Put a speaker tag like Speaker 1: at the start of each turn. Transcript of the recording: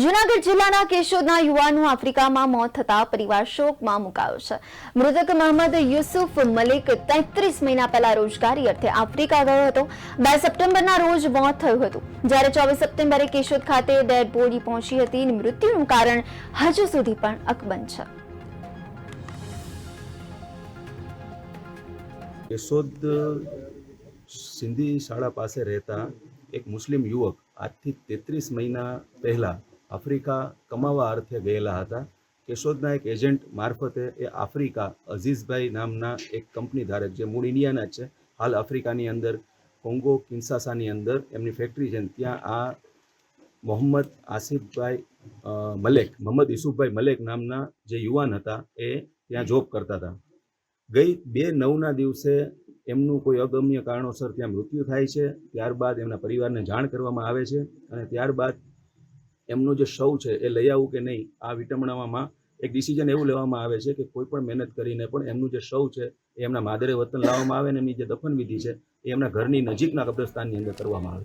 Speaker 1: જૂનાગઢ જિલ્લાના કેશોદના યુવાનનું આફ્રિકામાં મોત થતા પરિવાર શોકમાં મુકાયો છે। મૃતક મોહમ્મદ યુસુફ મલિક 33 મહિના પહેલા રોજગારી અર્થે આફ્રિકા ગયો હતો। 2 સપ્ટેમ્બરના રોજ મોત થયું હતું, જ્યારે 24 સપ્ટેમ્બરે કેશોદ ખાતે ડેડ બોડી પહોંચી હતી। મૃત્યુનું કારણ હજુ સુધી પણ અકબંધ છે।
Speaker 2: કેશોદ સિંધી શાળા પાસે રહેતા એક મુસ્લિમ યુવક આજથી 33 મહિના પહેલાં આફ્રિકા કમાવા અર્થે ગયેલા હતા। કેશોદના એક એજન્ટ મારફતે એ આફ્રિકા અઝીઝભાઈ નામના એક કંપની ધારક, જે મૂળ ઇન્ડિયાના જ છે, હાલ આફ્રિકાની અંદર કોંગો કિન્સાસાની અંદર એમની ફેક્ટરી છે, ત્યાં આ મોહમ્મદ યુસુફભાઈ મલેક નામના જે યુવાન હતા એ ત્યાં જોબ કરતા હતા। ગઈ 2/9ના દિવસે એમનું કોઈ અગમ્ય કારણોસર ત્યાં મૃત્યુ થાય છે। ત્યારબાદ એમના પરિવારને જાણ કરવામાં આવે છે અને ત્યારબાદ એમનું જે શવ છે એ લઈ આવવું કે નહીં, આ વિટંબણામાં એક ડિસિઝન એવું લેવામાં આવે છે કે કોઈ પણ મહેનત કરીને પણ એમનું જે શવ છે એ એમના માદરે વતન લાવવામાં આવે અને એમની જે દફનવિધિ છે એ એમના ઘરની નજીકના કબ્રસ્તાનની અંદર કરવામાં આવે।